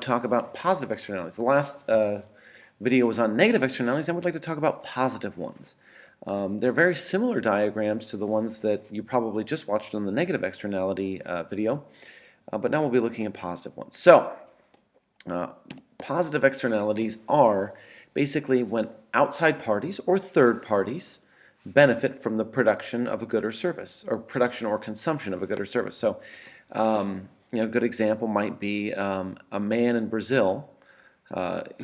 talk about positive externalities. The last video was on negative externalities, and we'd like to talk about positive ones. They're very similar diagrams to the ones that you probably just watched on the negative externality video, but now we'll be looking at positive ones. So, positive externalities are basically when outside parties or third parties benefit from the production of a good or service, or production or consumption of a good or service. So, a good example might be a man in Brazil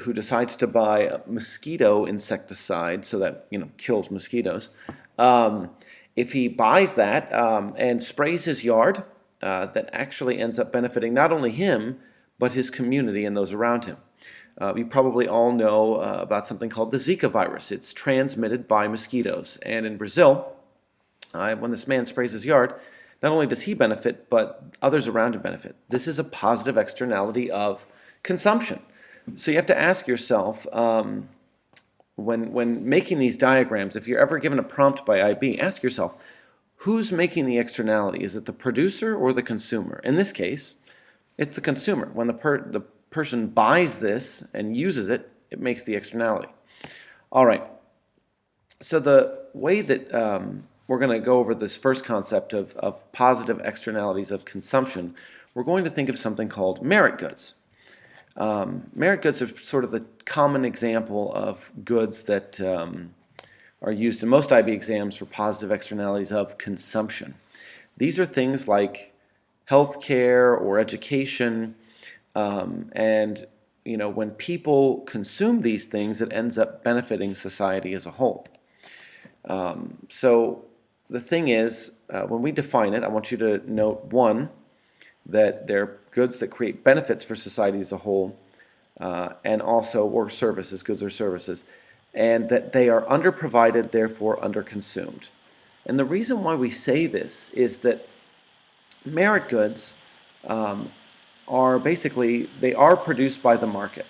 who decides to buy a mosquito insecticide, so that kills mosquitoes. If he buys that and sprays his yard, that actually ends up benefiting not only him but his community and those around him. You probably all know about something called the Zika virus. It's transmitted by mosquitoes, and in Brazil, when this man sprays his yard, not only does he benefit, but others around him benefit. This is a positive externality of consumption. So you have to ask yourself, when making these diagrams, if you're ever given a prompt by IB, ask yourself, who's making the externality? Is it the producer or the consumer? In this case, it's the consumer. When the person buys this and uses it, it makes the externality. All right. So the way that we're going to go over this first concept of positive externalities of consumption, we're going to think of something called merit goods. Merit goods are sort of the common example of goods that are used in most IB exams for positive externalities of consumption. These are things like healthcare or education, and when people consume these things, it ends up benefiting society as a whole. So the thing is, when we define it, I want you to note, one, that they're goods that create benefits for society as a whole, and also, or services, goods or services, and that they are underprovided, therefore underconsumed. And the reason why we say this is that merit goods are basically, they are produced by the market.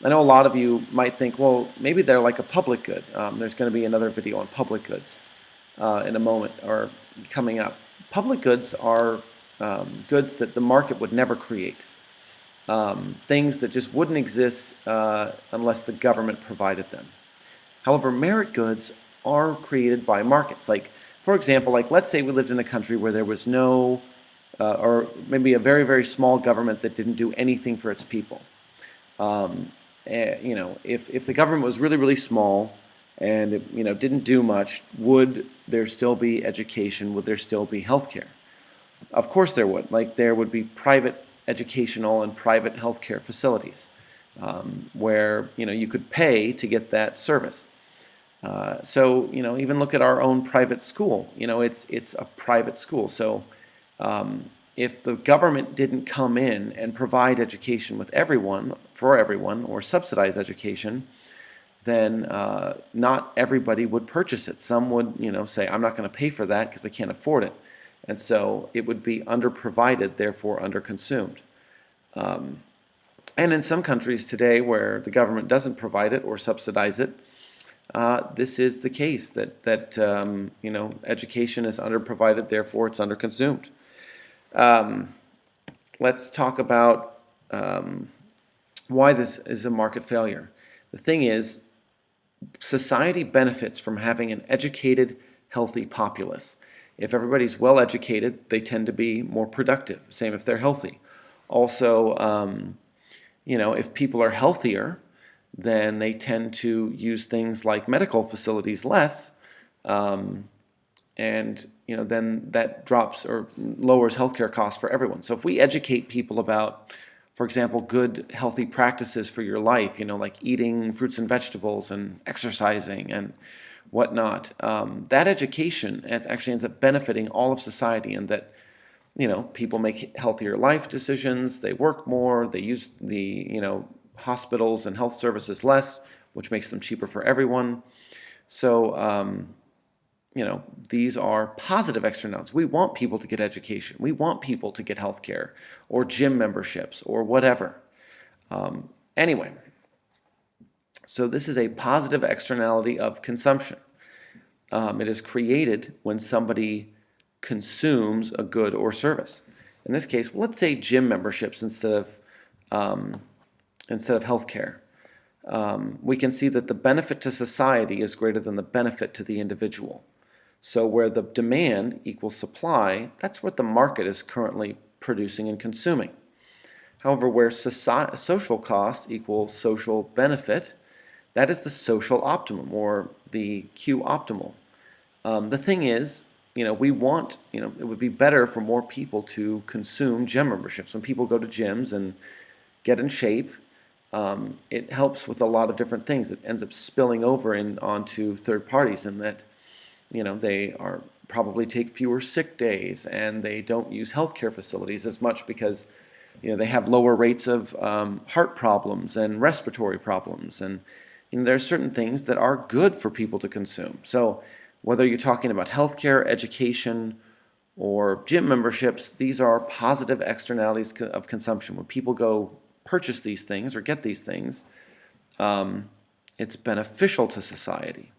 I know a lot of you might think, well, maybe they're like a public good. There's going to be another video on public goods in a moment, or coming up. Public goods are goods that the market would never create. Things that just wouldn't exist unless the government provided them. However, merit goods are created by markets. Like, for example, let's say we lived in a country where there was no, or maybe a very, very small government that didn't do anything for its people. If the government was really, really small and it, didn't do much, would there still be education? Would there still be healthcare? Of course there would. There would be private educational and private healthcare facilities where you could pay to get that service. So even look at our own private school. It's a private school. So if the government didn't come in and provide education with everyone, for everyone, or subsidize education, then not everybody would purchase it. Some would say, I'm not going to pay for that because I can't afford it. And so it would be underprovided, therefore underconsumed. And in some countries today where the government doesn't provide it or subsidize it, this is the case, that education is underprovided, therefore it's underconsumed. Let's talk about why this is a market failure. The thing is, society benefits from having an educated, healthy populace. If everybody's well educated, they tend to be more productive. Same if they're healthy. Also, if people are healthier, then they tend to use things like medical facilities less, and then that drops or lowers healthcare costs for everyone. So if we educate people about, for example, good healthy practices for your life, like eating fruits and vegetables and exercising and whatnot, that education actually ends up benefiting all of society, and that people make healthier life decisions, they work more, they use the hospitals and health services less, which makes them cheaper for everyone. So these are positive externalities. We want people to get education. We want people to get health care or gym memberships or whatever. Anyway, so this is a positive externality of consumption. It is created when somebody consumes a good or service. In this case, let's say gym memberships instead of instead of healthcare. We can see that the benefit to society is greater than the benefit to the individual. So where the demand equals supply, that's what the market is currently producing and consuming. However, where social cost equals social benefit, that is the social optimum, or the Q optimal. The thing is, we want, it would be better for more people to consume gym memberships. When people go to gyms and get in shape, it helps with a lot of different things. It ends up spilling over onto third parties, in that, they are probably take fewer sick days, and they don't use healthcare facilities as much because they have lower rates of heart problems and respiratory problems, and there are certain things that are good for people to consume. So whether you're talking about healthcare, education, or gym memberships, these are positive externalities of consumption. When people go purchase these things or get these things, it's beneficial to society.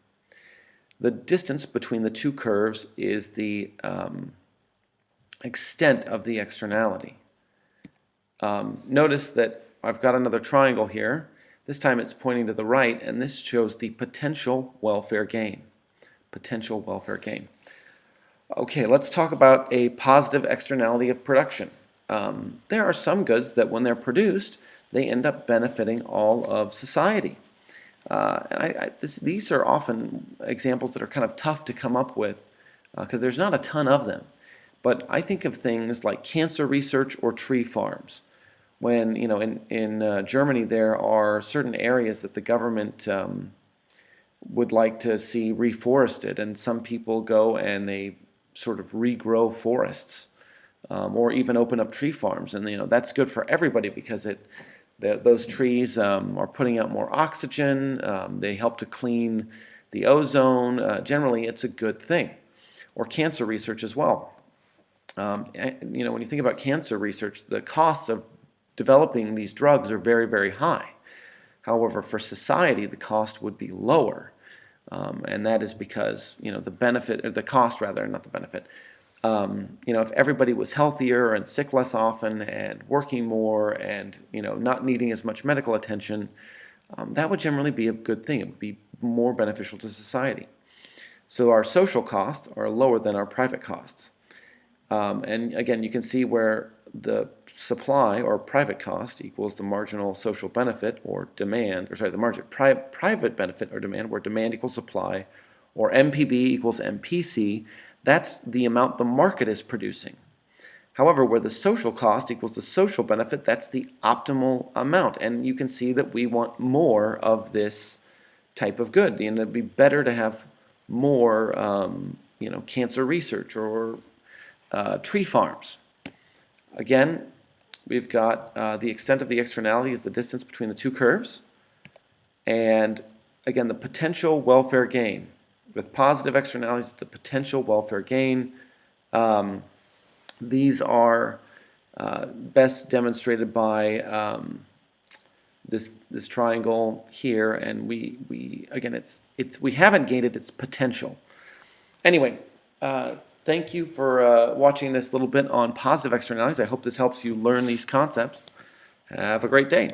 The distance between the two curves is the extent of the externality. Notice that I've got another triangle here. This time it's pointing to the right, and this shows the potential welfare gain. Potential welfare gain. Okay, let's talk about a positive externality of production. There are some goods that when they're produced, they end up benefiting all of society. These are often examples that are kind of tough to come up with because there's not a ton of them. But I think of things like cancer research or tree farms. When, in Germany, there are certain areas that the government would like to see reforested, and some people go and they sort of regrow forests, or even open up tree farms, and that's good for everybody because those trees are putting out more oxygen. They help to clean the ozone. Generally, it's a good thing. Or cancer research as well. When you think about cancer research, the costs of developing these drugs are very, very high. However, for society, the cost would be lower, and that is because the benefit, or the cost rather, not the benefit. If everybody was healthier and sick less often and working more and not needing as much medical attention, that would generally be a good thing. It would be more beneficial to society. So our social costs are lower than our private costs. And again, you can see where the supply or private cost equals the marginal social benefit or demand, the margin private benefit or demand, where demand equals supply, or MPB equals MPC. That's the amount the market is producing. However, where the social cost equals the social benefit, that's the optimal amount. And you can see that we want more of this type of good. And it'd be better to have more, cancer research or tree farms. Again, we've got the extent of the externality is the distance between the two curves. And again, the potential welfare gain. With positive externalities, it's a potential welfare gain. These are best demonstrated by this triangle here, and we haven't gained it; it's potential. Anyway, thank you for watching this little bit on positive externalities. I hope this helps you learn these concepts. Have a great day.